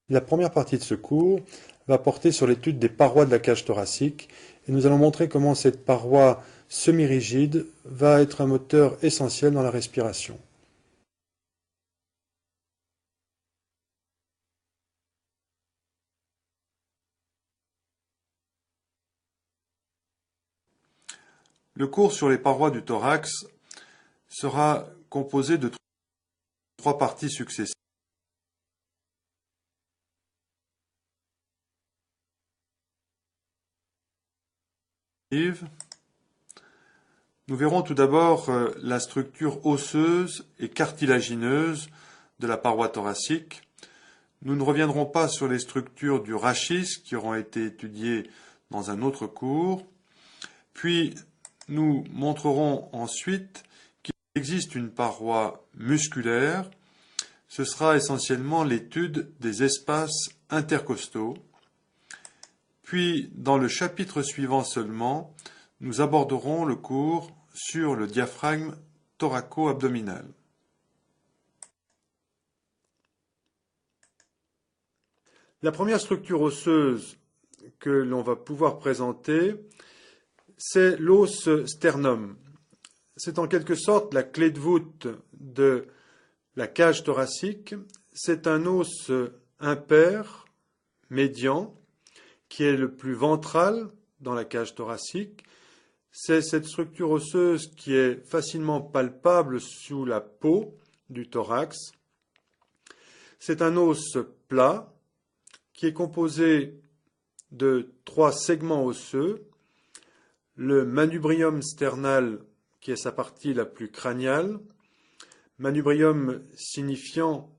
La première partie de ce cours va porter sur l'étude des parois de la cage thoracique et nous allons montrer comment cette paroi semi-rigide va être un moteur essentiel dans la respiration. Le cours sur les parois du thorax sera composé de trois parties successives. Nous verrons tout d'abord la structure osseuse et cartilagineuse de la paroi thoracique. Nous ne reviendrons pas sur les structures du rachis qui auront été étudiées dans un autre cours. Puis nous montrerons ensuite qu'il existe une paroi musculaire. Ce sera essentiellement l'étude des espaces intercostaux. Puis, dans le chapitre suivant seulement, nous aborderons le cours sur le diaphragme thoraco-abdominal. La première structure osseuse que l'on va pouvoir présenter, c'est l'os sternum. C'est en quelque sorte la clé de voûte de la cage thoracique. C'est un os impair, médian, qui est le plus ventral dans la cage thoracique. C'est cette structure osseuse qui est facilement palpable sous la peau du thorax. C'est un os plat qui est composé de trois segments osseux. Le manubrium sternal, qui est sa partie la plus crâniale. Manubrium signifiant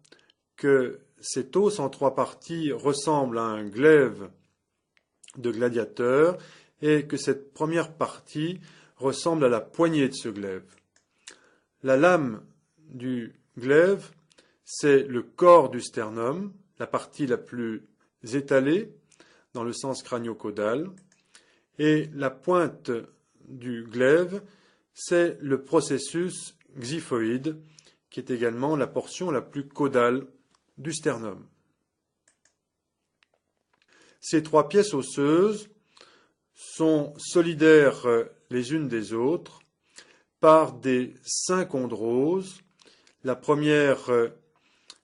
que cet os en trois parties ressemble à un glaive de gladiateur et que cette première partie ressemble à la poignée de ce glaive. La lame du glaive, c'est le corps du sternum, la partie la plus étalée dans le sens crânio-caudal, et la pointe du glaive, c'est le processus xiphoïde, qui est également la portion la plus caudale du sternum. Ces trois pièces osseuses sont solidaires les unes des autres par des synchondroses. La première,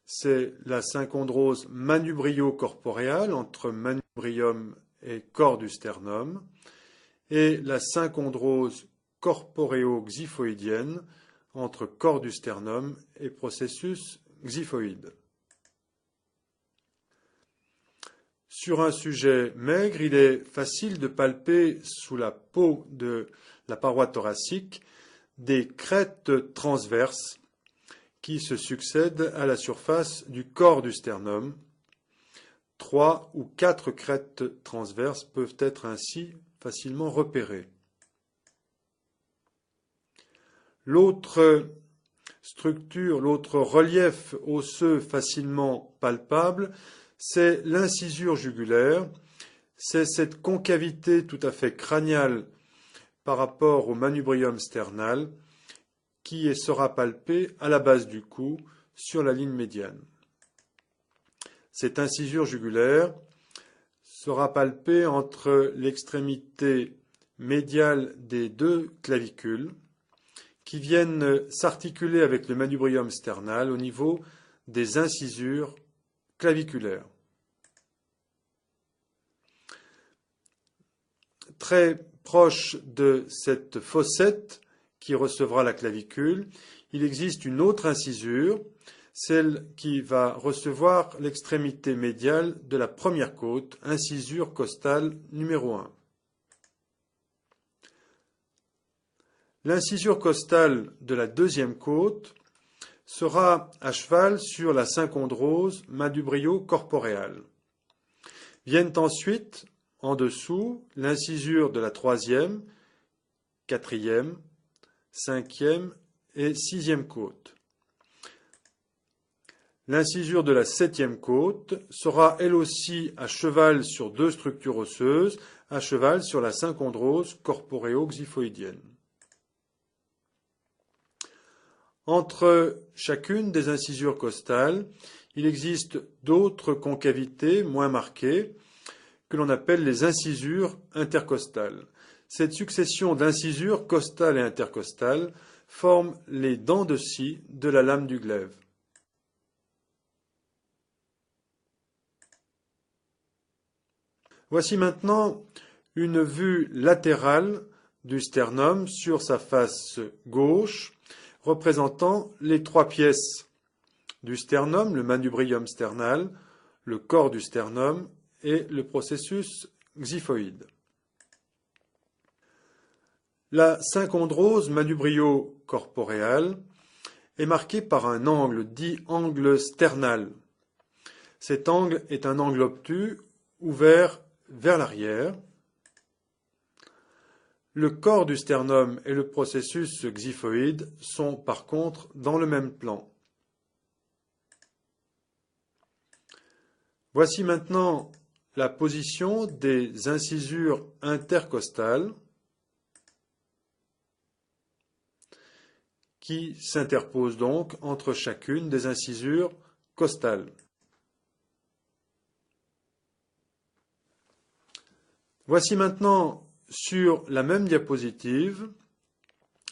c'est la synchondrose manubrio-corporeale entre manubrium et corps du sternum, et la synchondrose corporéo-xiphoïdienne entre corps du sternum et processus xiphoïde. Sur un sujet maigre, il est facile de palper sous la peau de la paroi thoracique des crêtes transverses qui se succèdent à la surface du corps du sternum. 3 ou 4 crêtes transverses peuvent être ainsi facilement repérées. L'autre structure, l'autre relief osseux facilement palpable, c'est l'incisure jugulaire. C'est cette concavité tout à fait crâniale par rapport au manubrium sternal qui sera palpée à la base du cou sur la ligne médiane. Cette incisure jugulaire sera palpée entre l'extrémité médiale des deux clavicules qui viennent s'articuler avec le manubrium sternal au niveau des incisures claviculaires. Très proche de cette fossette qui recevra la clavicule, il existe une autre incisure, celle qui va recevoir l'extrémité médiale de la première côte, incisure costale numéro 1. L'incisure costale de la deuxième côte sera à cheval sur la synchondrose manubrio-corporeale. Viennent ensuite, en dessous, l'incisure de la troisième, quatrième, cinquième et sixième côte. L'incisure de la septième côte sera elle aussi à cheval sur deux structures osseuses, à cheval sur la synchondrose corporéo-xiphoïdienne. Entre chacune des incisures costales, il existe d'autres concavités moins marquées que l'on appelle les incisures intercostales. Cette succession d'incisures costales et intercostales forme les dents de scie de la lame du glaive. Voici maintenant une vue latérale du sternum sur sa face gauche, représentant les trois pièces du sternum, le manubrium sternal, le corps du sternum et le processus xiphoïde. La synchondrose manubrio-corporéale est marquée par un angle dit angle sternal. Cet angle est un angle obtus ouvert vers l'arrière. Le corps du sternum et le processus xiphoïde sont par contre dans le même plan. Voici maintenant la position des incisures intercostales qui s'interposent donc entre chacune des incisures costales. Voici maintenant sur la même diapositive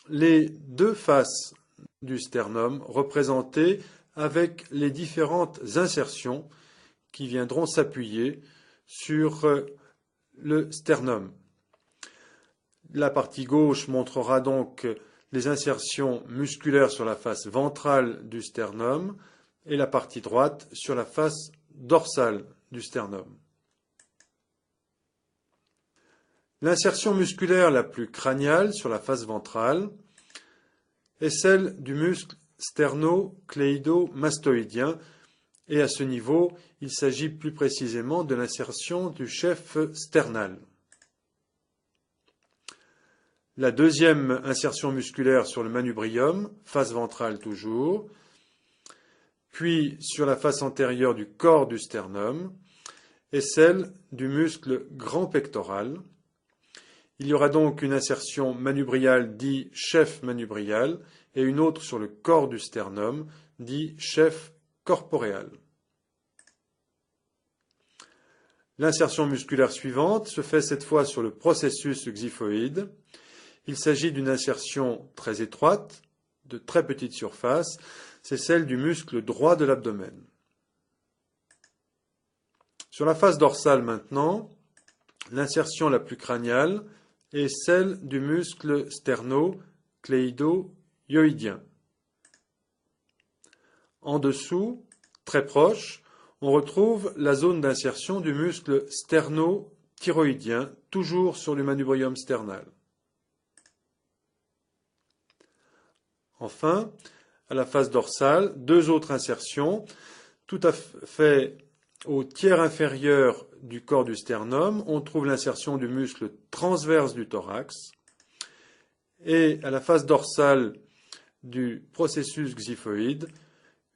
les deux faces du sternum représentées avec les différentes insertions qui viendront s'appuyer sur le sternum. La partie gauche montrera donc les insertions musculaires sur la face ventrale du sternum et la partie droite sur la face dorsale du sternum. L'insertion musculaire la plus crâniale sur la face ventrale est celle du muscle sternocléido-mastoïdien et à ce niveau, il s'agit plus précisément de l'insertion du chef sternal. La deuxième insertion musculaire sur le manubrium, face ventrale toujours, puis sur la face antérieure du corps du sternum, est celle du muscle grand pectoral. Il y aura donc une insertion manubriale dit chef manubrial et une autre sur le corps du sternum dit chef corporéal. L'insertion musculaire suivante se fait cette fois sur le processus xiphoïde. Il s'agit d'une insertion très étroite, de très petite surface, c'est celle du muscle droit de l'abdomen. Sur la face dorsale maintenant, l'insertion la plus crâniale est celle du muscle sterno-cléido-yoïdien. En dessous, très proche, on retrouve la zone d'insertion du muscle sterno-thyroïdien, toujours sur le manubrium sternal. Enfin, à la face dorsale, deux autres insertions, tout à fait au tiers inférieur du corps du sternum, on trouve l'insertion du muscle transverse du thorax, et à la face dorsale du processus xiphoïde,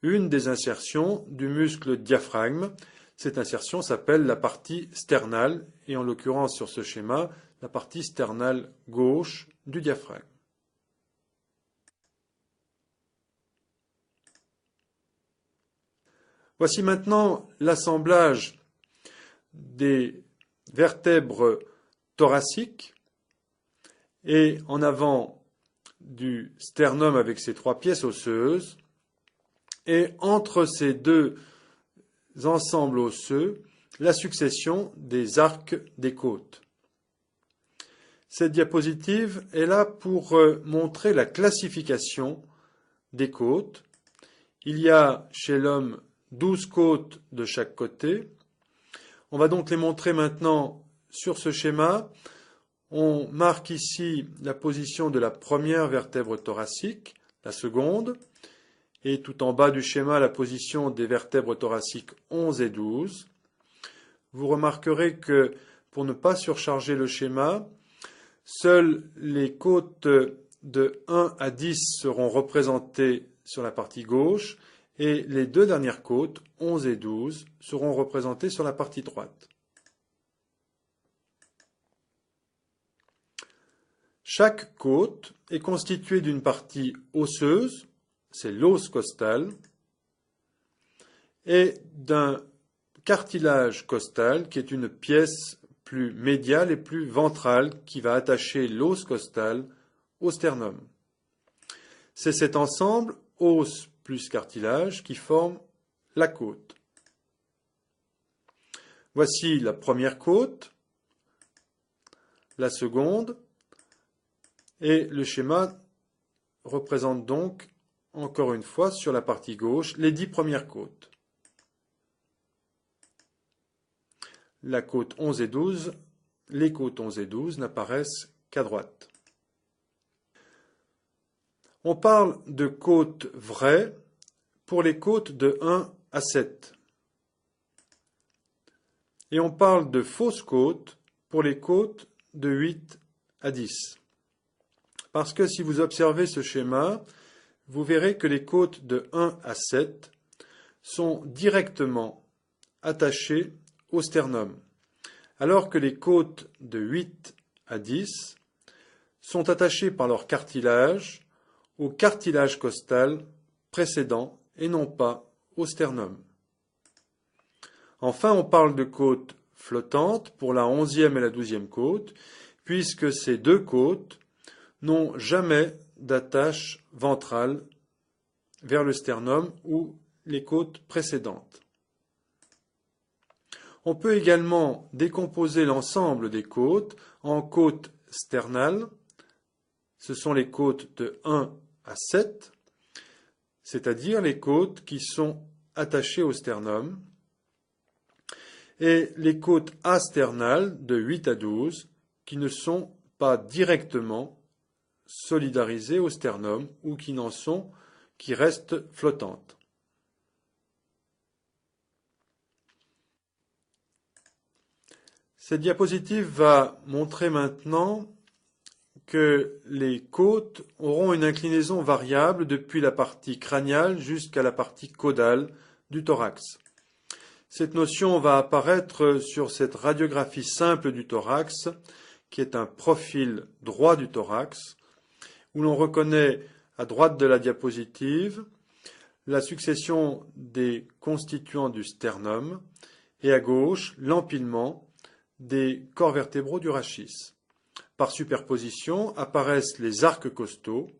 une des insertions du muscle diaphragme. Cette insertion s'appelle la partie sternale, et en l'occurrence sur ce schéma, la partie sternale gauche du diaphragme. Voici maintenant l'assemblage des vertèbres thoraciques et en avant du sternum avec ses trois pièces osseuses et entre ces deux ensembles osseux, la succession des arcs des côtes. Cette diapositive est là pour montrer la classification des côtes. Il y a chez l'homme 12 côtes de chaque côté. On va donc les montrer maintenant sur ce schéma. On marque ici la position de la première vertèbre thoracique, la seconde, et tout en bas du schéma la position des vertèbres thoraciques 11 et 12. Vous remarquerez que pour ne pas surcharger le schéma, seules les côtes de 1 à 10 seront représentées sur la partie gauche et les deux dernières côtes, 11 et 12, seront représentées sur la partie droite. Chaque côte est constituée d'une partie osseuse, c'est l'os costal, et d'un cartilage costal, qui est une pièce plus médiale et plus ventrale qui va attacher l'os costal au sternum. C'est cet ensemble, os plus cartilage, qui forme la côte. Voici la première côte, la seconde, et le schéma représente donc, encore une fois, sur la partie gauche, les 10 premières côtes. La côte 11 et 12, les côtes 11 et 12 n'apparaissent qu'à droite. On parle de côtes vraies pour les côtes de 1 à 7. Et on parle de fausses côtes pour les côtes de 8 à 10. Parce que si vous observez ce schéma, vous verrez que les côtes de 1 à 7 sont directement attachées au sternum, alors que les côtes de 8 à 10 sont attachées par leur cartilage au cartilage costal précédent et non pas au sternum. Enfin, on parle de côtes flottantes pour la 11e et la 12e côte, puisque ces deux côtes n'ont jamais d'attache ventrale vers le sternum ou les côtes précédentes. On peut également décomposer l'ensemble des côtes en côtes sternales, ce sont les côtes de 1 à 7, c'est-à-dire les côtes qui sont attachées au sternum, et les côtes asternales de 8 à 12 qui ne sont pas directement solidarisées au sternum ou qui restent flottantes. Cette diapositive va montrer maintenant que les côtes auront une inclinaison variable depuis la partie crâniale jusqu'à la partie caudale du thorax. Cette notion va apparaître sur cette radiographie simple du thorax, qui est un profil droit du thorax, où l'on reconnaît à droite de la diapositive la succession des constituants du sternum et à gauche l'empilement des corps vertébraux du rachis. Par superposition apparaissent les arcs costaux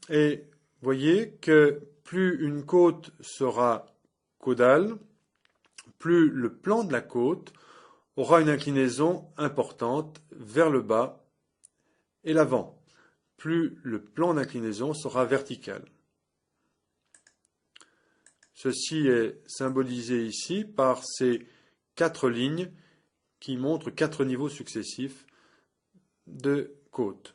et voyez que plus une côte sera caudale, plus le plan de la côte aura une inclinaison importante vers le bas et l'avant, plus le plan d'inclinaison sera vertical. Ceci est symbolisé ici par ces 4 lignes qui montrent 4 niveaux successifs de côte.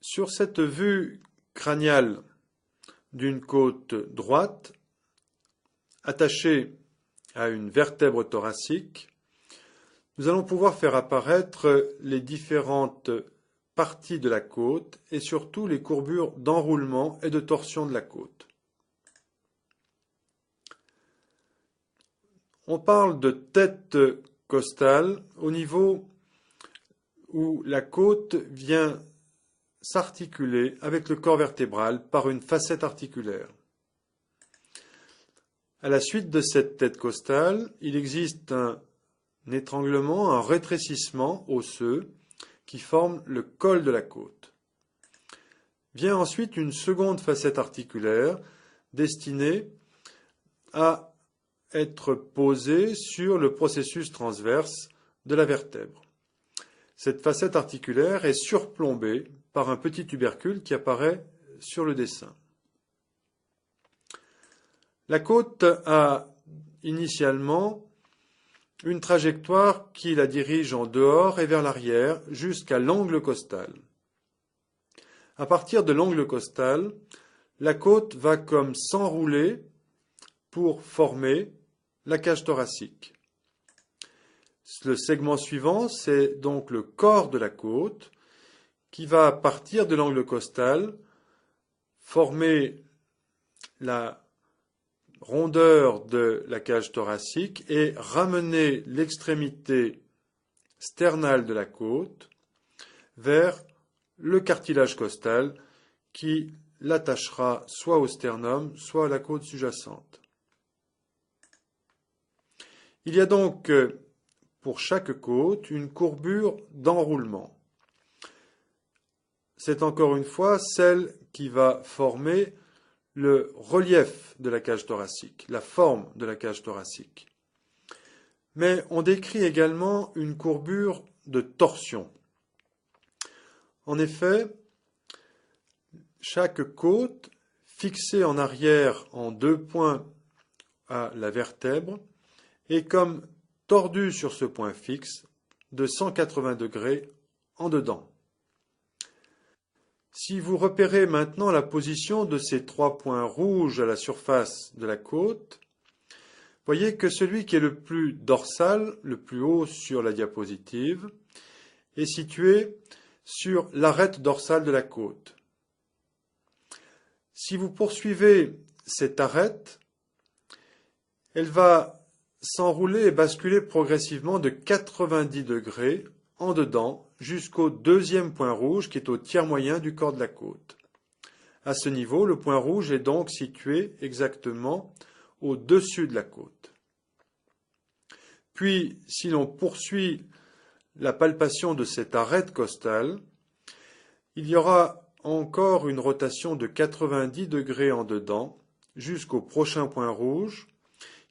Sur cette vue crâniale d'une côte droite, attachée à une vertèbre thoracique, nous allons pouvoir faire apparaître les différentes parties de la côte et surtout les courbures d'enroulement et de torsion de la côte. On parle de tête costale au niveau où la côte vient s'articuler avec le corps vertébral par une facette articulaire. À la suite de cette tête costale, il existe un étranglement, un rétrécissement osseux qui forme le col de la côte. Vient ensuite une seconde facette articulaire destinée à être posée sur le processus transverse de la vertèbre. Cette facette articulaire est surplombée par un petit tubercule qui apparaît sur le dessin. La côte a initialement une trajectoire qui la dirige en dehors et vers l'arrière jusqu'à l'angle costal. À partir de l'angle costal, la côte va comme s'enrouler pour former la cage thoracique. Le segment suivant, c'est donc le corps de la côte qui va partir de l'angle costal former la rondeur de la cage thoracique et ramener l'extrémité sternal de la côte vers le cartilage costal qui l'attachera soit au sternum, soit à la côte sous-jacente. Il y a donc pour chaque côte une courbure d'enroulement. C'est encore une fois celle qui va former le relief de la cage thoracique, la forme de la cage thoracique. Mais on décrit également une courbure de torsion. En effet, chaque côte, fixée en arrière en 2 points à la vertèbre, est comme tordue sur ce point fixe de 180 degrés en dedans. Si vous repérez maintenant la position de ces 3 points rouges à la surface de la côte, voyez que celui qui est le plus dorsal, le plus haut sur la diapositive, est situé sur l'arête dorsale de la côte. Si vous poursuivez cette arête, elle va s'enrouler et basculer progressivement de 90 degrés en dedans jusqu'au deuxième point rouge qui est au tiers moyen du corps de la côte. À ce niveau, le point rouge est donc situé exactement au-dessus de la côte. Puis, si l'on poursuit la palpation de cette arête costale, il y aura encore une rotation de 90 degrés en dedans jusqu'au prochain point rouge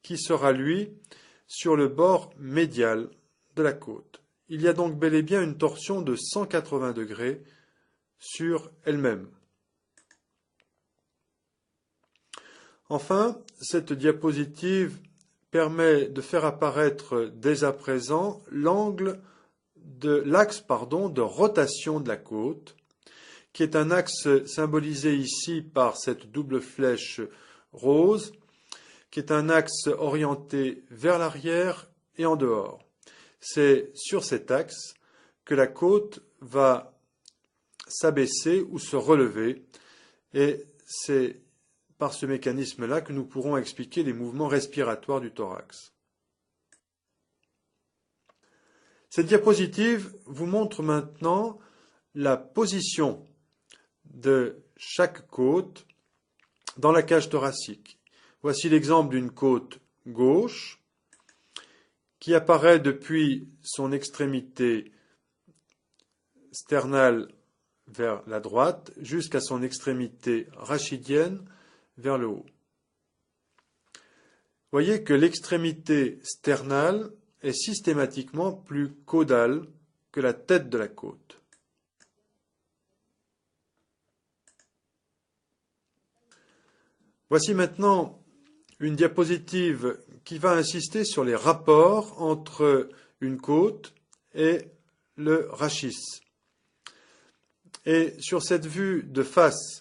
qui sera, lui, sur le bord médial de la côte. Il y a donc bel et bien une torsion de 180 degrés sur elle-même. Enfin, cette diapositive permet de faire apparaître dès à présent l'axe de rotation de la côte, qui est un axe symbolisé ici par cette double flèche rose, qui est un axe orienté vers l'arrière et en dehors. C'est sur cet axe que la côte va s'abaisser ou se relever, et c'est par ce mécanisme-là que nous pourrons expliquer les mouvements respiratoires du thorax. Cette diapositive vous montre maintenant la position de chaque côte dans la cage thoracique. Voici l'exemple d'une côte gauche qui apparaît depuis son extrémité sternale vers la droite jusqu'à son extrémité rachidienne vers le haut. Voyez que l'extrémité sternale est systématiquement plus caudale que la tête de la côte. Voici maintenant une diapositive qui va insister sur les rapports entre une côte et le rachis. Et sur cette vue de face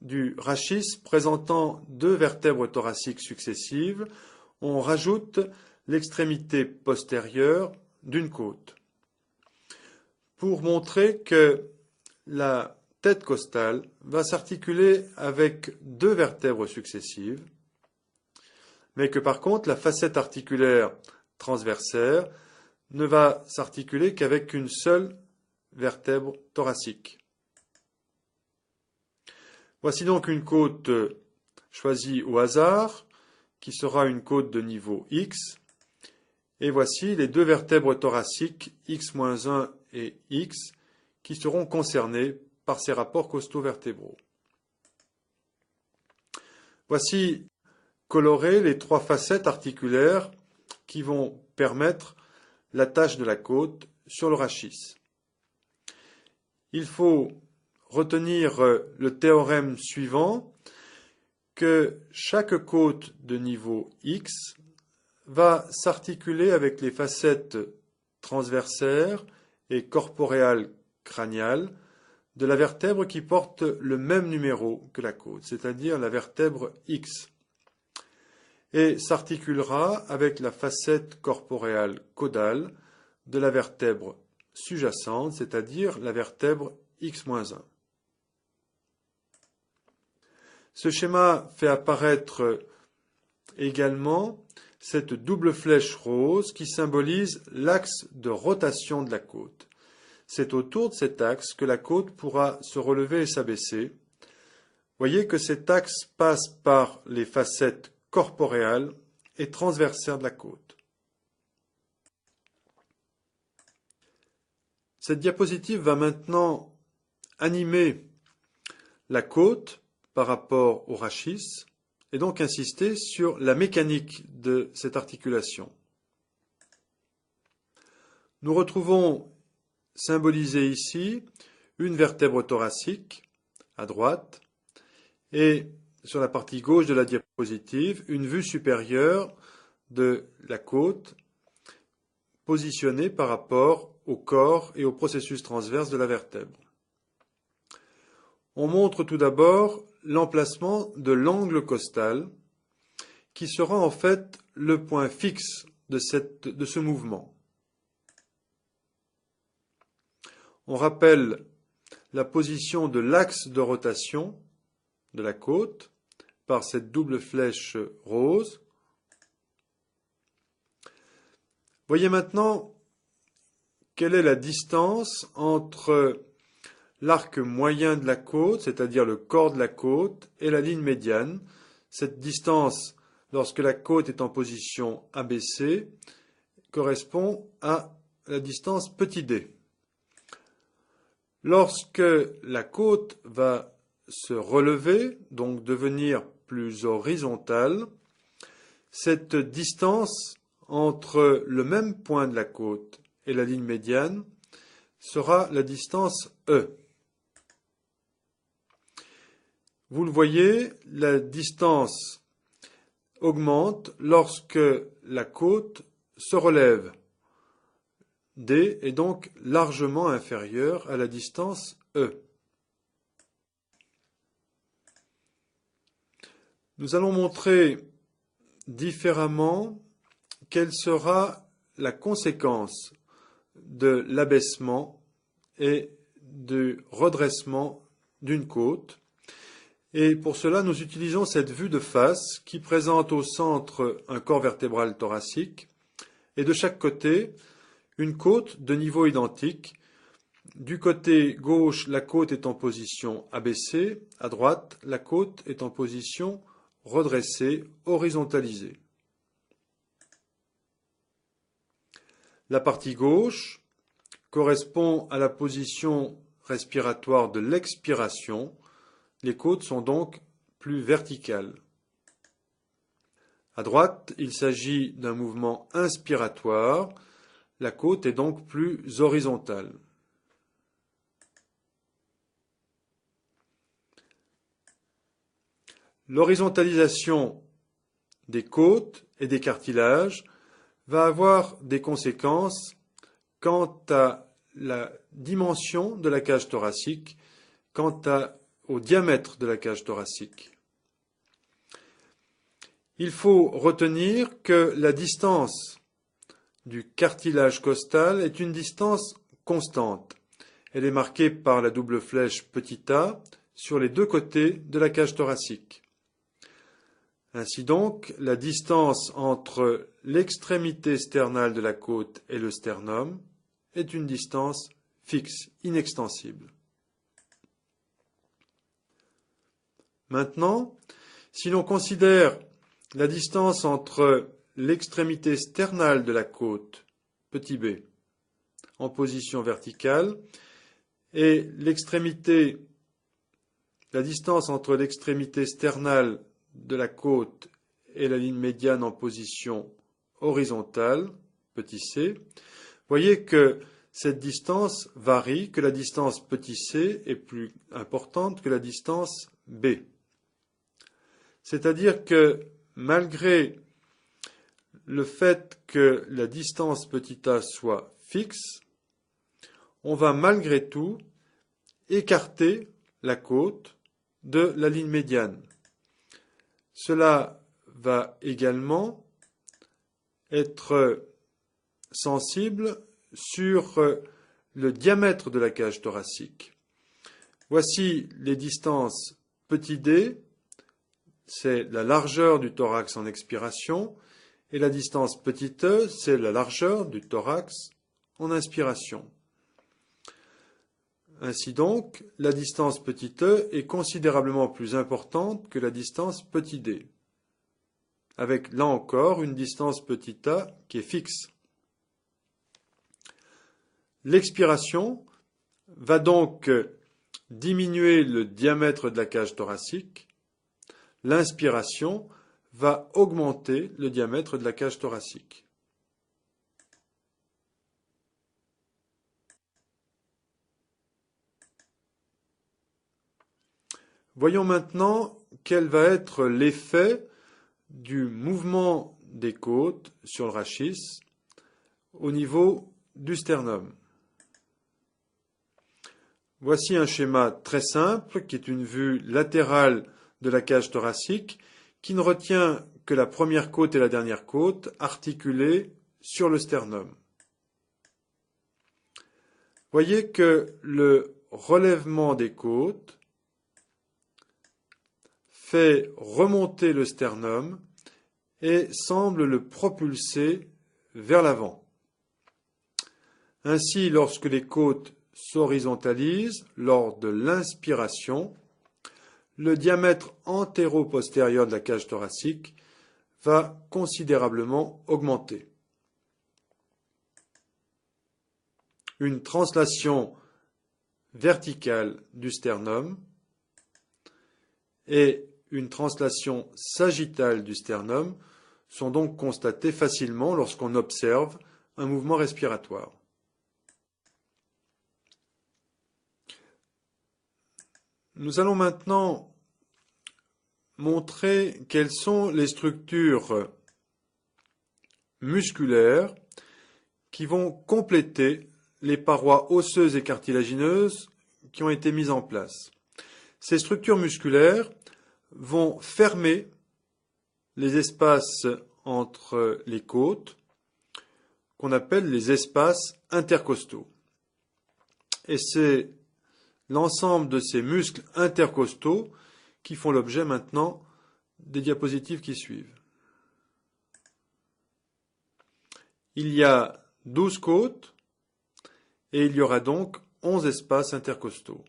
du rachis présentant 2 vertèbres thoraciques successives, on rajoute l'extrémité postérieure d'une côte pour montrer que la tête costale va s'articuler avec 2 vertèbres successives, mais que par contre la facette articulaire transversaire ne va s'articuler qu'avec une seule vertèbre thoracique. Voici donc une côte choisie au hasard, qui sera une côte de niveau X, et voici les 2 vertèbres thoraciques X-1 et X qui seront concernées par ces rapports costo-vertébraux. Voici colorées les 3 facettes articulaires qui vont permettre l'attache de la côte sur le rachis. Il faut retenir le théorème suivant, que chaque côte de niveau X va s'articuler avec les facettes transversaires et corporéales crâniales de la vertèbre qui porte le même numéro que la côte, c'est-à-dire la vertèbre X, et s'articulera avec la facette corporéale caudale de la vertèbre sous-jacente, c'est-à-dire la vertèbre X-1. Ce schéma fait apparaître également cette double flèche rose qui symbolise l'axe de rotation de la côte. C'est autour de cet axe que la côte pourra se relever et s'abaisser. Voyez que cet axe passe par les facettes corporéales et transversaires de la côte. Cette diapositive va maintenant animer la côte par rapport au rachis et donc insister sur la mécanique de cette articulation. Nous retrouvons symbolisé ici une vertèbre thoracique à droite et sur la partie gauche de la diapositive une vue supérieure de la côte positionnée par rapport au corps et au processus transverse de la vertèbre. On montre tout d'abord l'emplacement de l'angle costal qui sera en fait le point fixe de ce mouvement. On rappelle la position de l'axe de rotation de la côte par cette double flèche rose. Voyez maintenant quelle est la distance entre l'arc moyen de la côte, c'est-à-dire le corps de la côte, et la ligne médiane. Cette distance, lorsque la côte est en position abaissée, correspond à la distance petit d. Lorsque la côte va se relever, donc devenir plus horizontale, cette distance entre le même point de la côte et la ligne médiane sera la distance E. Vous le voyez, la distance augmente lorsque la côte se relève. D est donc largement inférieur à la distance E. Nous allons montrer différemment quelle sera la conséquence de l'abaissement et du redressement d'une côte. Et pour cela, nous utilisons cette vue de face qui présente au centre un corps vertébral thoracique et de chaque côté une côte de niveau identique. Du côté gauche, la côte est en position abaissée, à droite, la côte est en position redressée, horizontalisée. La partie gauche correspond à la position respiratoire de l'expiration. Les côtes sont donc plus verticales. À droite, il s'agit d'un mouvement inspiratoire. La côte est donc plus horizontale. L'horizontalisation des côtes et des cartilages va avoir des conséquences quant à la dimension de la cage thoracique, au diamètre de la cage thoracique. Il faut retenir que la distance du cartilage costal est une distance constante. Elle est marquée par la double flèche petit a sur les deux côtés de la cage thoracique. Ainsi donc, la distance entre l'extrémité sternale de la côte et le sternum est une distance fixe, inextensible. Maintenant, si l'on considère la distance entre l'extrémité sternale de la côte, petit b, en position verticale, et la distance entre l'extrémité sternale de la côte et la ligne médiane en position horizontale, petit c, voyez que cette distance varie, que la distance petit c est plus importante que la distance b. C'est-à-dire que malgré le fait que la distance petit a soit fixe, on va malgré tout écarter la côte de la ligne médiane. Cela va également être sensible sur le diamètre de la cage thoracique. Voici les distances petit d, c'est la largeur du thorax en expiration, Et la distance petit e, c'est la largeur du thorax en inspiration. Ainsi donc, la distance petit e est considérablement plus importante que la distance petit d, avec là encore une distance petit a qui est fixe. L'expiration va donc diminuer le diamètre de la cage thoracique. L'inspiration va augmenter le diamètre de la cage thoracique. Voyons maintenant quel va être l'effet du mouvement des côtes sur le rachis au niveau du sternum. Voici un schéma très simple qui est une vue latérale de la cage thoracique qui ne retient que la première côte et la dernière côte articulées sur le sternum. Voyez que le relèvement des côtes fait remonter le sternum et semble le propulser vers l'avant. Ainsi, lorsque les côtes s'horizontalisent lors de l'inspiration, le diamètre antéro-postérieur de la cage thoracique va considérablement augmenter. Une translation verticale du sternum et une translation sagittale du sternum sont donc constatées facilement lorsqu'on observe un mouvement respiratoire. Nous allons maintenant montrer quelles sont les structures musculaires qui vont compléter les parois osseuses et cartilagineuses qui ont été mises en place. Ces structures musculaires vont fermer les espaces entre les côtes, qu'on appelle les espaces intercostaux. Et c'est l'ensemble de ces muscles intercostaux qui font l'objet maintenant des diapositives qui suivent. Il y a 12 côtes et il y aura donc 11 espaces intercostaux.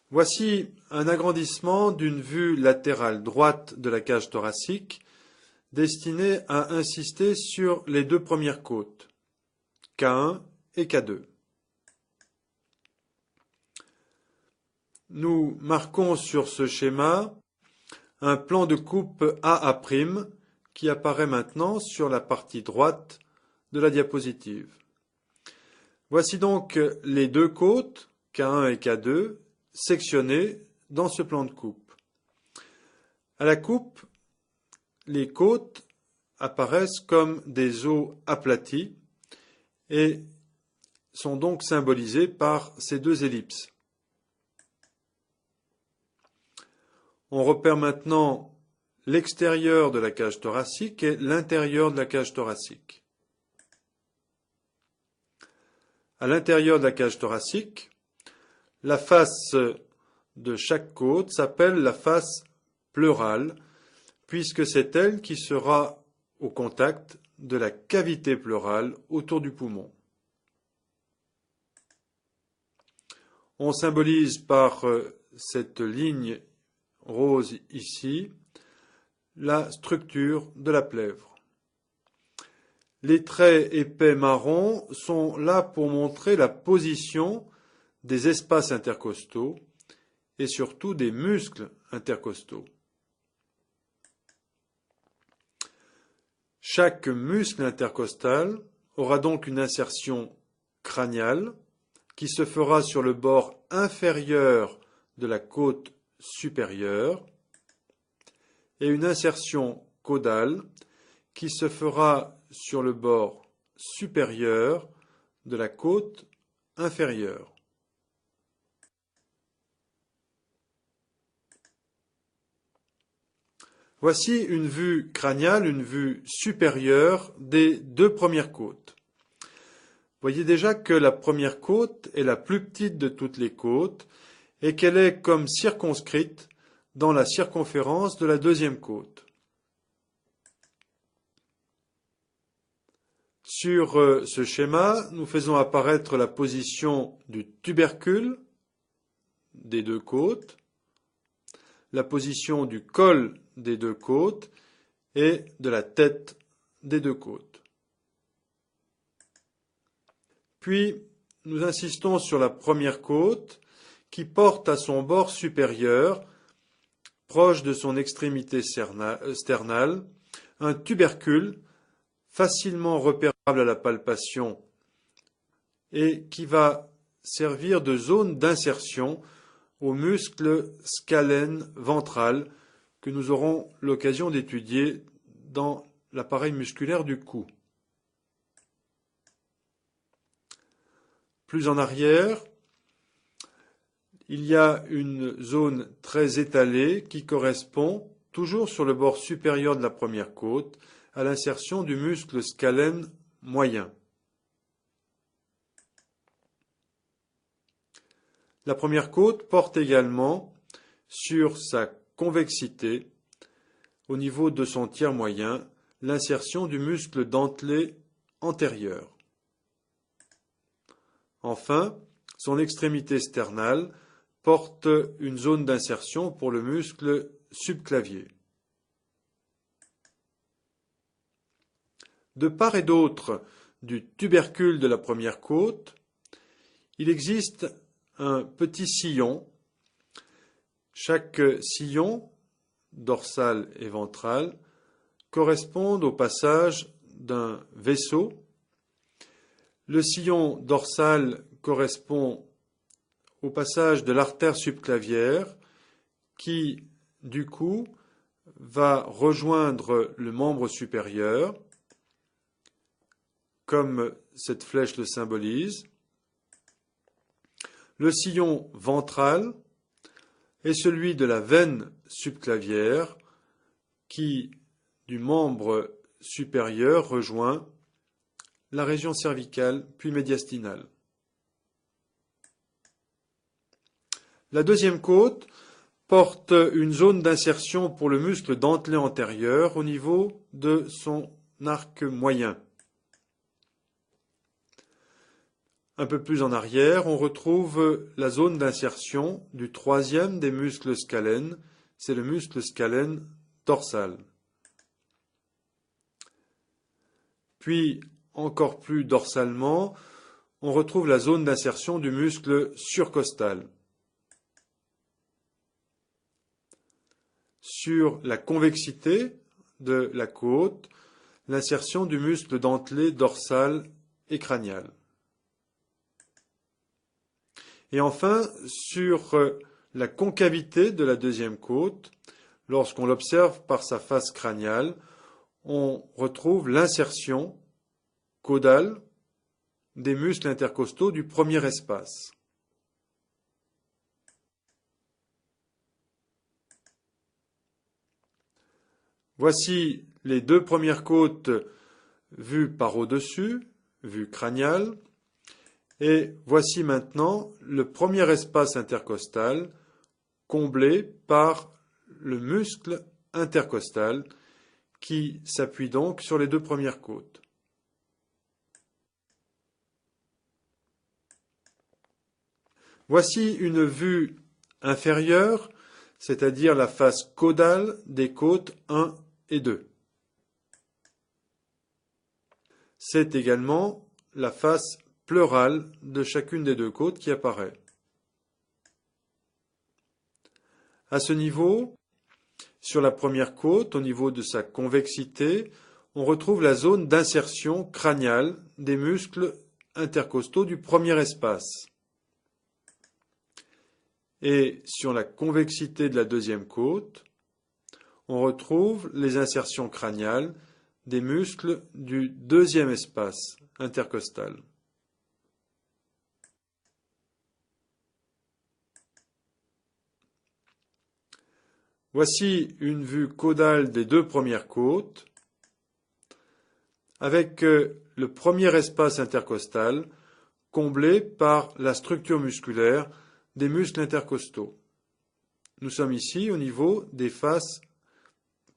Voici un agrandissement d'une vue latérale droite de la cage thoracique destiné à insister sur les deux premières côtes, K1 et K2. Nous marquons sur ce schéma un plan de coupe AA' qui apparaît maintenant sur la partie droite de la diapositive. Voici donc les deux côtes, K1 et K2, sectionnées dans ce plan de coupe. À la coupe, les côtes apparaissent comme des os aplatis et sont donc symbolisées par ces deux ellipses. On repère maintenant l'extérieur de la cage thoracique et l'intérieur de la cage thoracique. À l'intérieur de la cage thoracique, la face de chaque côte s'appelle la face pleurale, puisque c'est elle qui sera au contact de la cavité pleurale autour du poumon. On symbolise par cette ligne rose ici la structure de la plèvre. Les traits épais marron sont là pour montrer la position des espaces intercostaux et surtout des muscles intercostaux. Chaque muscle intercostal aura donc une insertion crâniale qui se fera sur le bord inférieur de la côte supérieure et une insertion caudale qui se fera sur le bord supérieur de la côte inférieure. Voici une vue crâniale, une vue supérieure des deux premières côtes. Voyez déjà que la première côte est la plus petite de toutes les côtes et qu'elle est comme circonscrite dans la circonférence de la deuxième côte. Sur ce schéma, nous faisons apparaître la position du tubercule des deux côtes, la position du col des deux côtes et de la tête des deux côtes. Puis, nous insistons sur la première côte qui porte à son bord supérieur, proche de son extrémité sternale, un tubercule facilement repérable à la palpation et qui va servir de zone d'insertion au muscle scalène ventral que nous aurons l'occasion d'étudier dans l'appareil musculaire du cou. Plus en arrière, il y a une zone très étalée qui correspond, toujours sur le bord supérieur de la première côte, à l'insertion du muscle scalène moyen. La première côte porte également sur sa convexité, au niveau de son tiers moyen, l'insertion du muscle dentelé antérieur. Enfin, son extrémité sternale porte une zone d'insertion pour le muscle subclavier. De part et d'autre du tubercule de la première côte, il existe un petit sillon. Chaque sillon, dorsal et ventral, correspond au passage d'un vaisseau. Le sillon dorsal correspond au passage de l'artère subclavière qui, du coup, va rejoindre le membre supérieur, comme cette flèche le symbolise. Le sillon ventral est celui de la veine subclavière qui, du membre supérieur, rejoint la région cervicale puis médiastinale. La deuxième côte porte une zone d'insertion pour le muscle dentelé antérieur au niveau de son arc moyen. Un peu plus en arrière, on retrouve la zone d'insertion du troisième des muscles scalènes, c'est le muscle scalène dorsal. Puis, encore plus dorsalement, on retrouve la zone d'insertion du muscle surcostal. Sur la convexité de la côte, l'insertion du muscle dentelé dorsal et cranial. Et enfin, sur la concavité de la deuxième côte, lorsqu'on l'observe par sa face crâniale, on retrouve l'insertion caudale des muscles intercostaux du premier espace. Voici les deux premières côtes vues par au-dessus, vue crâniale, et voici maintenant le premier espace intercostal comblé par le muscle intercostal qui s'appuie donc sur les deux premières côtes. Voici une vue inférieure, c'est-à-dire la face caudale des côtes 1 et 2. C'est également la face pleurale de chacune des deux côtes qui apparaît. À ce niveau, sur la première côte, au niveau de sa convexité, on retrouve la zone d'insertion crâniale des muscles intercostaux du premier espace. Et sur la convexité de la deuxième côte, on retrouve les insertions crâniales des muscles du deuxième espace intercostal. Voici une vue caudale des deux premières côtes, avec le premier espace intercostal comblé par la structure musculaire des muscles intercostaux. Nous sommes ici au niveau des faces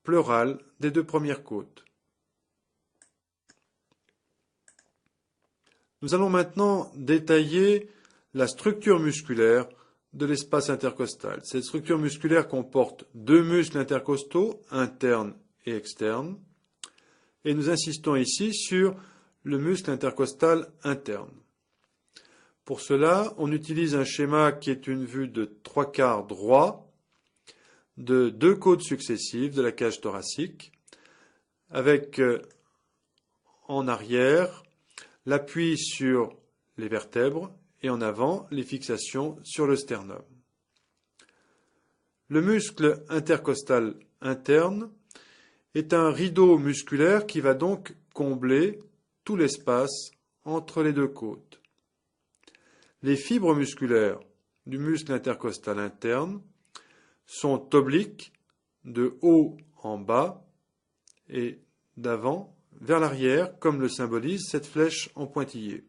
pleurales des deux premières côtes. Nous allons maintenant détailler la structure musculaire de l'espace intercostal. Cette structure musculaire comporte deux muscles intercostaux, internes et externes, et nous insistons ici sur le muscle intercostal interne. Pour cela, on utilise un schéma qui est une vue de 3/4 droit de deux côtes successives de la cage thoracique, avec en arrière l'appui sur les vertèbres et en avant les fixations sur le sternum. Le muscle intercostal interne est un rideau musculaire qui va donc combler tout l'espace entre les deux côtes. Les fibres musculaires du muscle intercostal interne sont obliques de haut en bas et d'avant vers l'arrière, comme le symbolise cette flèche en pointillé.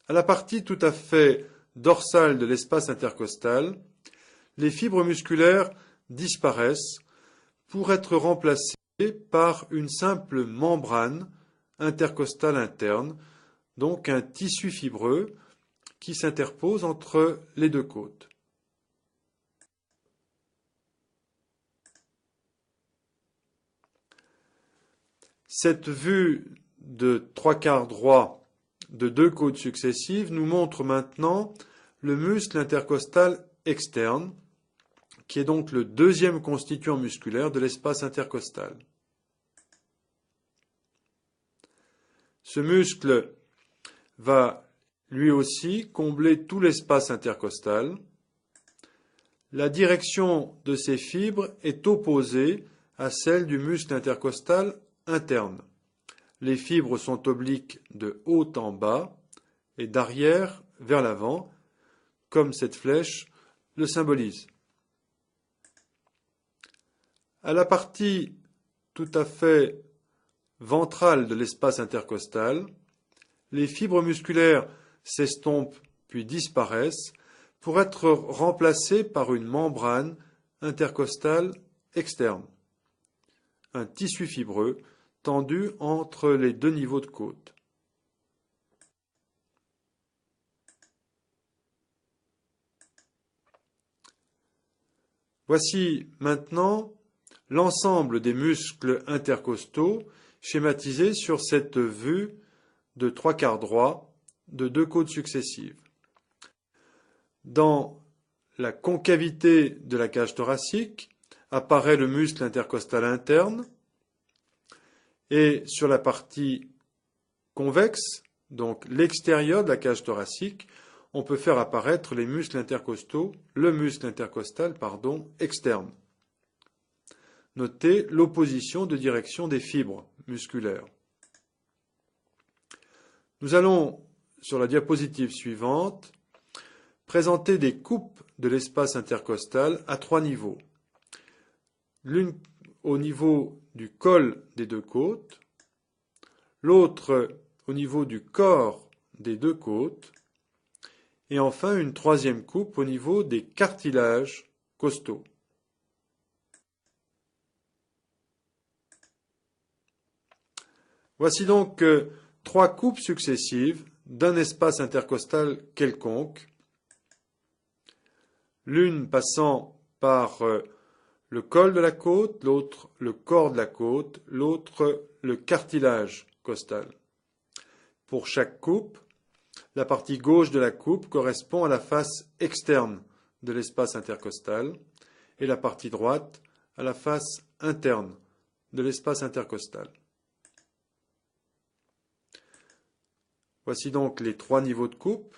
À la partie tout à fait dorsale de l'espace intercostal, les fibres musculaires disparaissent pour être remplacées par une simple membrane intercostale interne, donc un tissu fibreux qui s'interpose entre les deux côtes. Cette vue de 3/4 droit de deux côtes successives nous montre maintenant le muscle intercostal externe, qui est donc le deuxième constituant musculaire de l'espace intercostal. Ce muscle va lui aussi combler tout l'espace intercostal. La direction de ces fibres est opposée à celle du muscle intercostal interne. Les fibres sont obliques de haut en bas et d'arrière vers l'avant, comme cette flèche le symbolise. À la partie tout à fait ventrale de l'espace intercostal, les fibres musculaires s'estompent puis disparaissent pour être remplacées par une membrane intercostale externe, un tissu fibreux tendu entre les deux niveaux de côte. Voici maintenant l'ensemble des muscles intercostaux schématisés sur cette vue de 3/4 droit de deux côtes successives. Dans la concavité de la cage thoracique apparaît le muscle intercostal interne et sur la partie convexe, donc l'extérieur de la cage thoracique, on peut faire apparaître les muscles intercostaux, le muscle intercostal, externe. Notez l'opposition de direction des fibres musculaires. Nous allons, sur la diapositive suivante, présenter des coupes de l'espace intercostal à trois niveaux. L'une au niveau du col des deux côtes, l'autre au niveau du corps des deux côtes, et enfin une troisième coupe au niveau des cartilages costaux. Voici donc trois coupes successives d'un espace intercostal quelconque, l'une passant par le col de la côte, l'autre le corps de la côte, l'autre le cartilage costal. Pour chaque coupe, la partie gauche de la coupe correspond à la face externe de l'espace intercostal et la partie droite à la face interne de l'espace intercostal. Voici donc les trois niveaux de coupe.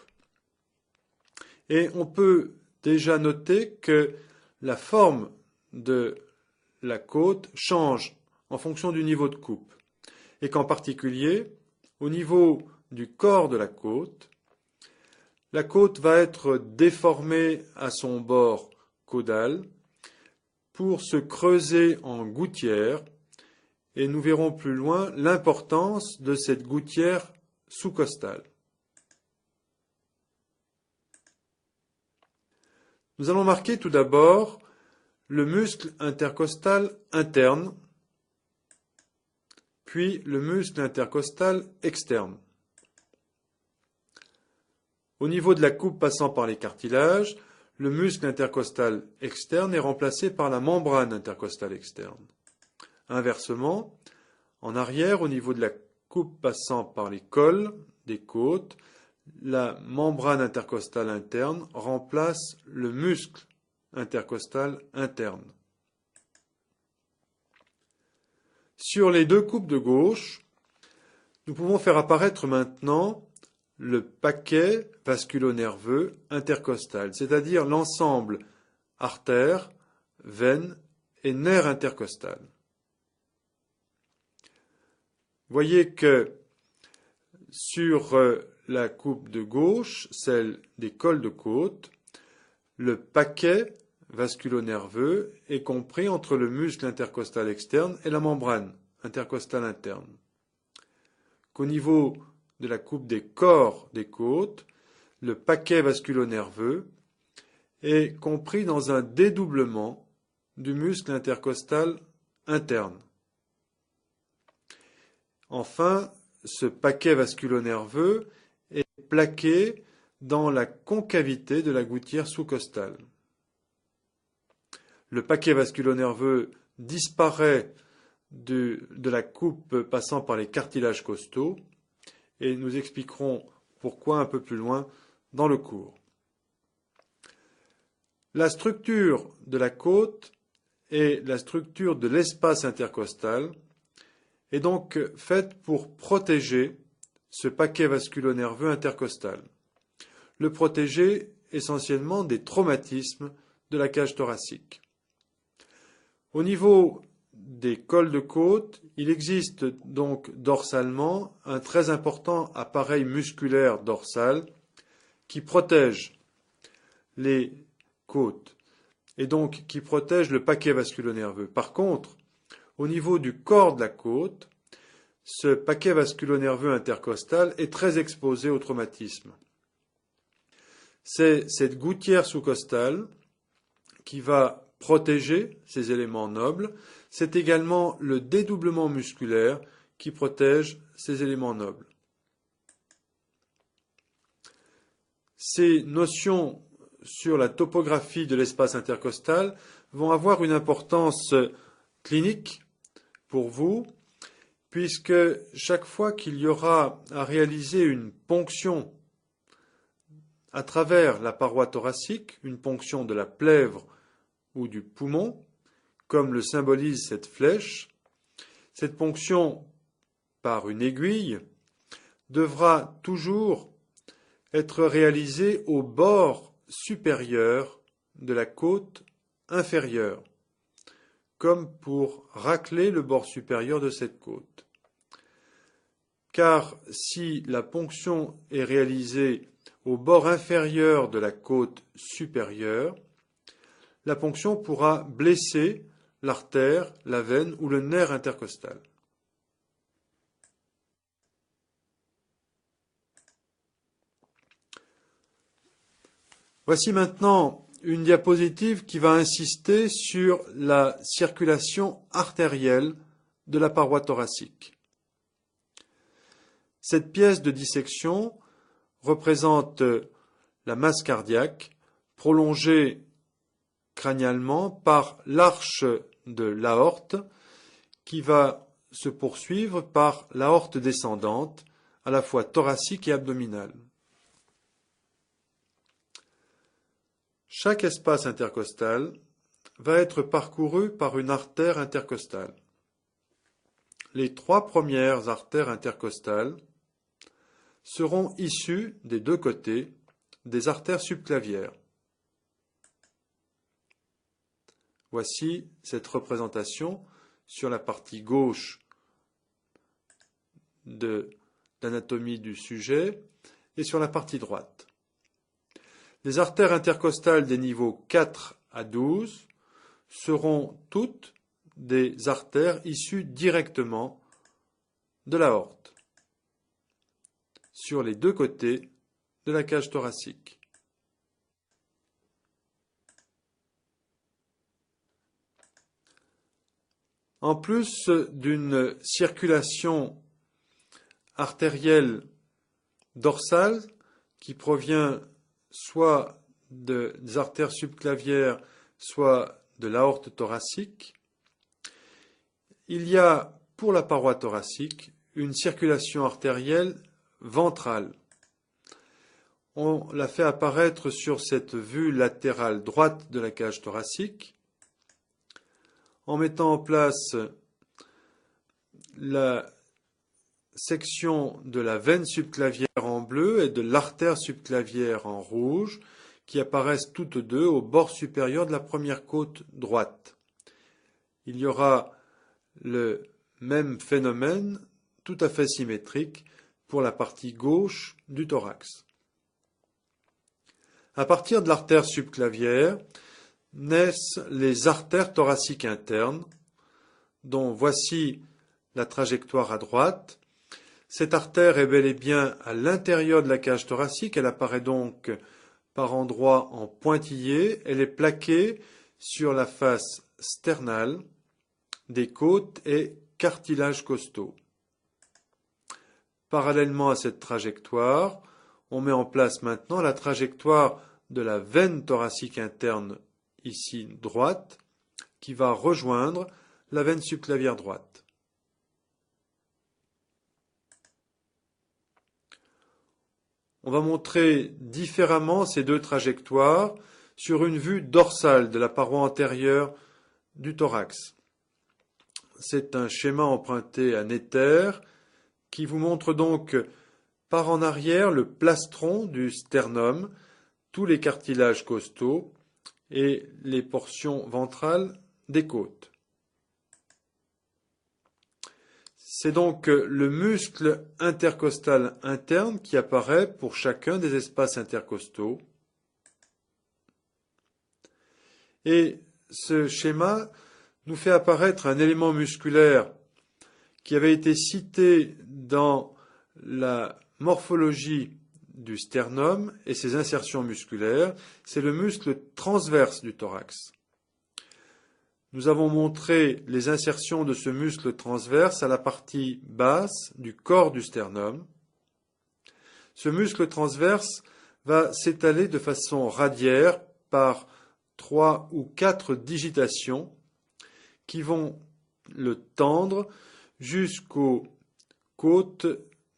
Et on peut déjà noter que la forme de la côte change en fonction du niveau de coupe. Et qu'en particulier, au niveau du corps de la côte va être déformée à son bord caudal pour se creuser en gouttière. Et nous verrons plus loin l'importance de cette gouttière sous-costale. Nous allons marquer tout d'abord le muscle intercostal interne, puis le muscle intercostal externe. Au niveau de la coupe passant par les cartilages, le muscle intercostal externe est remplacé par la membrane intercostale externe. Inversement, en arrière, au niveau de la coupe passant par les cols des côtes, la membrane intercostale interne remplace le muscle intercostal interne. Sur les deux coupes de gauche, nous pouvons faire apparaître maintenant le paquet vasculo-nerveux intercostal, c'est-à-dire l'ensemble artère, veine et nerf intercostal. Voyez que sur la coupe de gauche, celle des cols de côte, le paquet vasculo-nerveux est compris entre le muscle intercostal externe et la membrane intercostale interne. Qu'au niveau de la coupe des corps des côtes, le paquet vasculo-nerveux est compris dans un dédoublement du muscle intercostal interne. Enfin, ce paquet vasculo-nerveux est plaqué dans la concavité de la gouttière sous-costale. Le paquet vasculo-nerveux disparaît de la coupe passant par les cartilages costaux et nous expliquerons pourquoi un peu plus loin dans le cours. La structure de la côte et la structure de l'espace intercostal est donc faite pour protéger ce paquet vasculo-nerveux intercostal. Le protéger essentiellement des traumatismes de la cage thoracique. Au niveau des cols de côte, il existe donc dorsalement un très important appareil musculaire dorsal qui protège les côtes et donc qui protège le paquet vasculo-nerveux. Par contre, au niveau du corps de la côte, ce paquet vasculo-nerveux intercostal est très exposé au traumatisme. C'est cette gouttière sous-costale qui va protéger ces éléments nobles. C'est également le dédoublement musculaire qui protège ces éléments nobles. Ces notions sur la topographie de l'espace intercostal vont avoir une importance clinique pour vous, puisque chaque fois qu'il y aura à réaliser une ponction à travers la paroi thoracique, une ponction de la plèvre ou du poumon, comme le symbolise cette flèche, cette ponction par une aiguille devra toujours être réalisée au bord supérieur de la côte inférieure, comme pour racler le bord supérieur de cette côte. Car si la ponction est réalisée au bord inférieur de la côte supérieure, la ponction pourra blesser l'artère, la veine ou le nerf intercostal. Voici maintenant une diapositive qui va insister sur la circulation artérielle de la paroi thoracique. Cette pièce de dissection représente la masse cardiaque prolongée crânialement par l'arche de l'aorte qui va se poursuivre par l'aorte descendante, à la fois thoracique et abdominale. Chaque espace intercostal va être parcouru par une artère intercostale. Les trois premières artères intercostales seront issues des deux côtés des artères subclavières. Voici cette représentation sur la partie gauche de l'anatomie du sujet et sur la partie droite. Les artères intercostales des niveaux 4 à 12 seront toutes des artères issues directement de l'aorte, sur les deux côtés de la cage thoracique. En plus d'une circulation artérielle dorsale qui provient soit des artères subclavières, soit de l'aorte thoracique, il y a pour la paroi thoracique une circulation artérielle ventrale. On la fait apparaître sur cette vue latérale droite de la cage thoracique en mettant en place la section de la veine subclavière en bleu et de l'artère subclavière en rouge qui apparaissent toutes deux au bord supérieur de la première côte droite. Il y aura le même phénomène tout à fait symétrique pour la partie gauche du thorax. À partir de l'artère subclavière naissent les artères thoraciques internes, dont voici la trajectoire à droite. Cette artère est bel et bien à l'intérieur de la cage thoracique, elle apparaît donc par endroits en pointillés, elle est plaquée sur la face sternale des côtes et cartilages costaux. Parallèlement à cette trajectoire, on met en place maintenant la trajectoire de la veine thoracique interne, ici droite, qui va rejoindre la veine subclavière droite. On va montrer différemment ces deux trajectoires sur une vue dorsale de la paroi antérieure du thorax. C'est un schéma emprunté à Netter qui vous montre donc par en arrière le plastron du sternum, tous les cartilages costaux et les portions ventrales des côtes. C'est donc le muscle intercostal interne qui apparaît pour chacun des espaces intercostaux. Et ce schéma nous fait apparaître un élément musculaire qui avait été cité dans la morphologie du sternum et ses insertions musculaires, c'est le muscle transverse du thorax. Nous avons montré les insertions de ce muscle transverse à la partie basse du corps du sternum. Ce muscle transverse va s'étaler de façon radiaire par 3 ou 4 digitations qui vont le tendre jusqu'aux côtes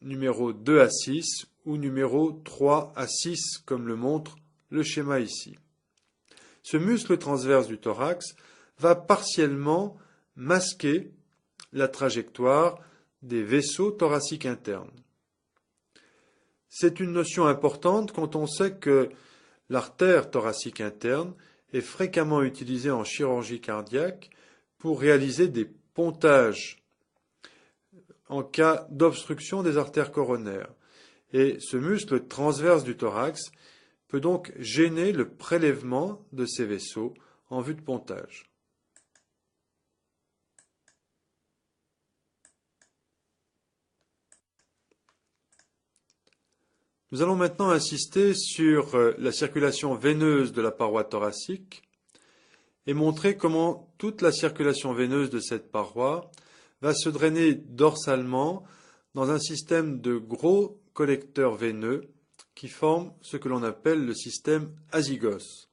numéro 2 à 6 ou numéro 3 à 6 comme le montre le schéma ici. Ce muscle transverse du thorax va partiellement masquer la trajectoire des vaisseaux thoraciques internes. C'est une notion importante quand on sait que l'artère thoracique interne est fréquemment utilisée en chirurgie cardiaque pour réaliser des pontages en cas d'obstruction des artères coronaires. Et ce muscle transverse du thorax peut donc gêner le prélèvement de ces vaisseaux en vue de pontage. Nous allons maintenant insister sur la circulation veineuse de la paroi thoracique et montrer comment toute la circulation veineuse de cette paroi va se drainer dorsalement dans un système de gros collecteurs veineux qui forment ce que l'on appelle le système azygos.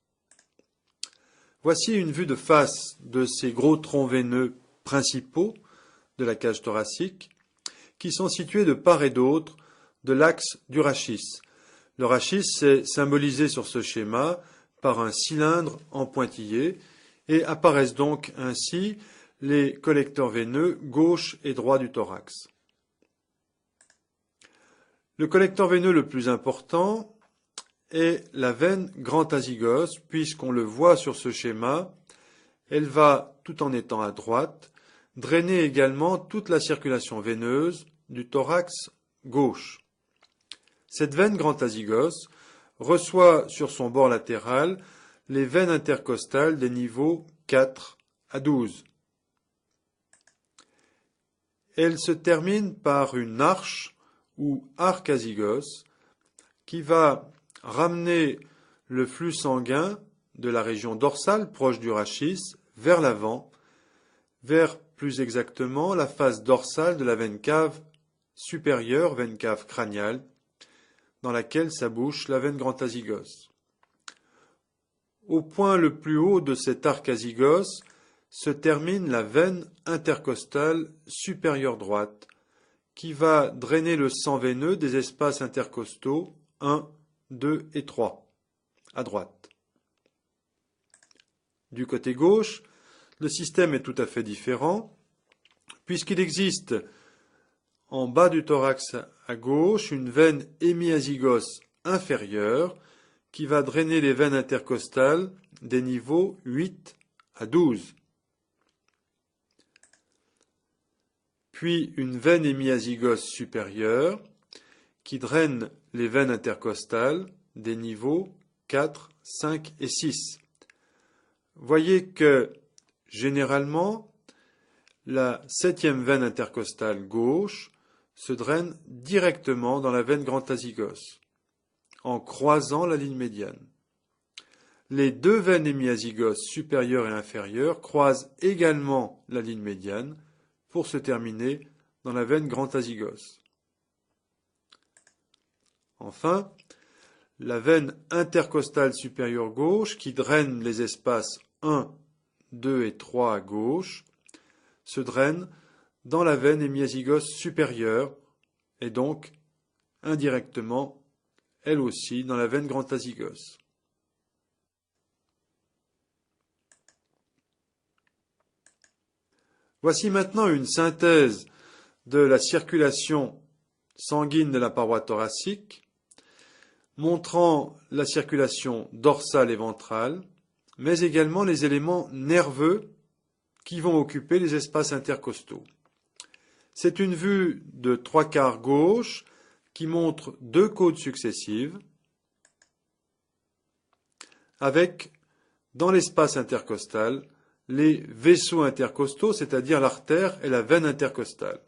Voici une vue de face de ces gros troncs veineux principaux de la cage thoracique qui sont situés de part et d'autre de l'axe du rachis. Le rachis est symbolisé sur ce schéma par un cylindre en pointillé et apparaissent donc ainsi les collecteurs veineux gauche et droit du thorax. Le collecteur veineux le plus important est la veine grand azygos, puisqu'on le voit sur ce schéma, elle va, tout en étant à droite, drainer également toute la circulation veineuse du thorax gauche. Cette veine grand azygos reçoit sur son bord latéral les veines intercostales des niveaux 4 à 12. Elle se termine par une arche ou arc azygos qui va ramener le flux sanguin de la région dorsale proche du rachis vers l'avant, vers plus exactement la face dorsale de la veine cave supérieure, veine cave crâniale, dans laquelle s'abouche la veine grand azygos. Au point le plus haut de cet arc azygos se termine la veine intercostale supérieure droite, qui va drainer le sang veineux des espaces intercostaux 1, 2 et 3, à droite. Du côté gauche, le système est tout à fait différent, puisqu'il existe en bas du thorax à gauche une veine hémiazygos inférieure qui va drainer les veines intercostales des niveaux 8 à 12. Puis une veine hémiazygos supérieure qui draine les veines intercostales des niveaux 4, 5 et 6. Voyez que généralement, la septième veine intercostale gauche se draine directement dans la veine grand azygos, en croisant la ligne médiane. Les deux veines hémiazygos supérieures et inférieures croisent également la ligne médiane pour se terminer dans la veine grand azygos. Enfin, la veine intercostale supérieure gauche qui draine les espaces 1, 2 et 3 à gauche se draine dans la veine hémiazygos supérieure et donc indirectement elle aussi dans la veine grand azygos. Voici maintenant une synthèse de la circulation sanguine de la paroi thoracique, montrant la circulation dorsale et ventrale, mais également les éléments nerveux qui vont occuper les espaces intercostaux. C'est une vue de 3/4 gauche qui montre deux côtes successives avec, dans l'espace intercostal, les vaisseaux intercostaux, c'est-à-dire l'artère et la veine intercostale.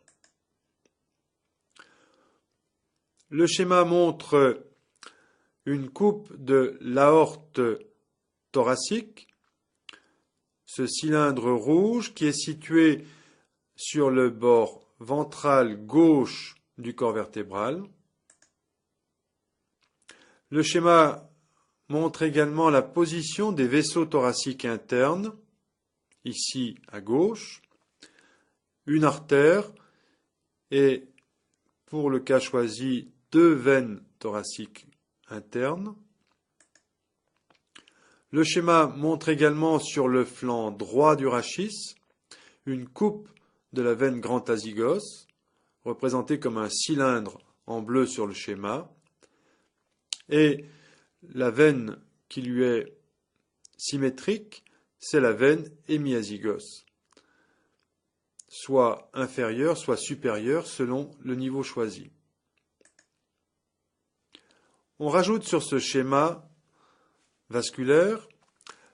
Le schéma montre une coupe de l'aorte thoracique, ce cylindre rouge qui est situé sur le bord ventral gauche du corps vertébral. Le schéma montre également la position des vaisseaux thoraciques internes, ici à gauche, une artère et, pour le cas choisi, deux veines thoraciques internes. Le schéma montre également sur le flanc droit du rachis une coupe de la veine grand azygos, représentée comme un cylindre en bleu sur le schéma, et la veine qui lui est symétrique, c'est la veine hémiazygos, soit inférieure, soit supérieure selon le niveau choisi. On rajoute sur ce schéma vasculaire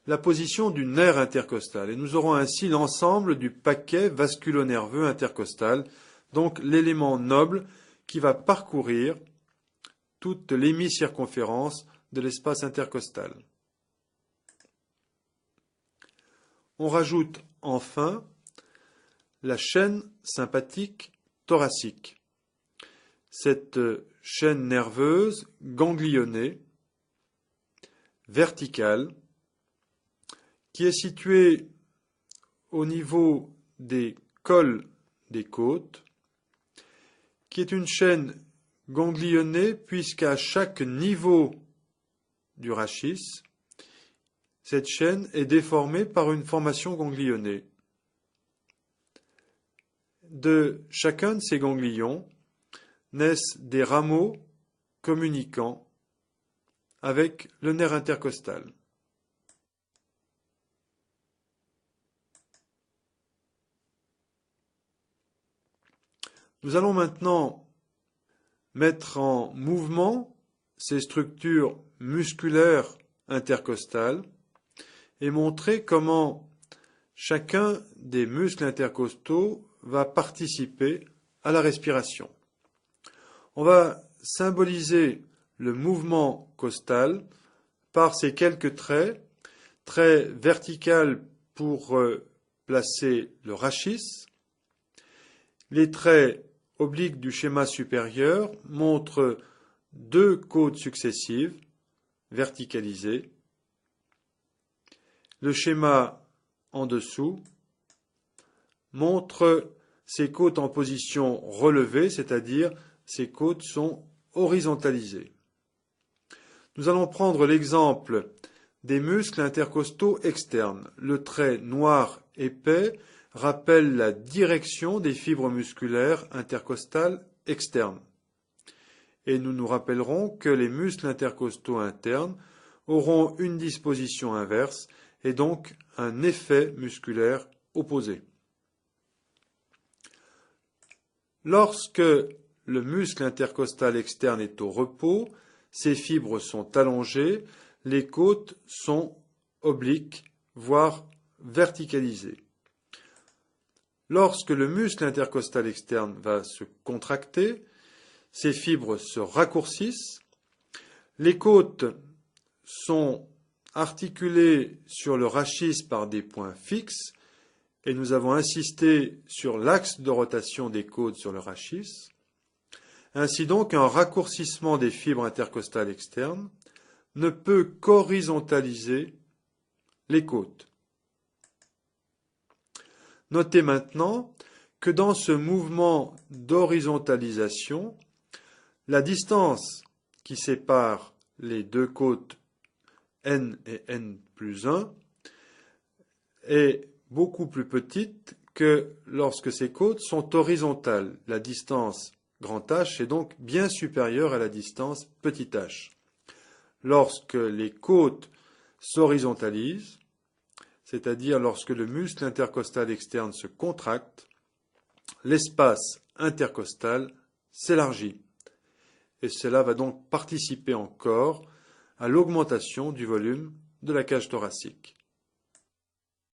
la position du nerf intercostal et nous aurons ainsi l'ensemble du paquet vasculonerveux intercostal, donc l'élément noble qui va parcourir toute l'hémicirconférence de l'espace intercostal. On rajoute enfin la chaîne sympathique thoracique. Cette chaîne nerveuse ganglionnée, verticale, qui est située au niveau des cols des côtes, qui est une chaîne ganglionnée puisqu'à chaque niveau du rachis, cette chaîne est déformée par une formation ganglionnée. De chacun de ces ganglions naissent des rameaux communiquant avec le nerf intercostal. Nous allons maintenant mettre en mouvement ces structures musculaires intercostales et montrer comment chacun des muscles intercostaux va participer à la respiration. On va symboliser le mouvement costal par ces quelques traits verticaux pour placer le rachis. Les traits obliques du schéma supérieur montrent deux côtes successives, verticalisées. Le schéma en dessous montre ces côtes en position relevée, c'est-à-dire ces côtes sont horizontalisées. Nous allons prendre l'exemple des muscles intercostaux externes. Le trait noir épais rappelle la direction des fibres musculaires intercostales externes. Et nous nous rappellerons que les muscles intercostaux internes auront une disposition inverse et donc un effet musculaire opposé. Lorsque le muscle intercostal externe est au repos, ses fibres sont allongées, les côtes sont obliques, voire verticalisées. Lorsque le muscle intercostal externe va se contracter, ces fibres se raccourcissent, les côtes sont articulées sur le rachis par des points fixes, et nous avons insisté sur l'axe de rotation des côtes sur le rachis. Ainsi donc, un raccourcissement des fibres intercostales externes ne peut qu'horizontaliser les côtes. Notez maintenant que dans ce mouvement d'horizontalisation, la distance qui sépare les deux côtes n et n plus 1 est beaucoup plus petite que lorsque ces côtes sont horizontales. La distance grand H est donc bien supérieure à la distance petit h. Lorsque les côtes s'horizontalisent, c'est-à-dire lorsque le muscle intercostal externe se contracte, l'espace intercostal s'élargit. Et cela va donc participer encore à l'augmentation du volume de la cage thoracique.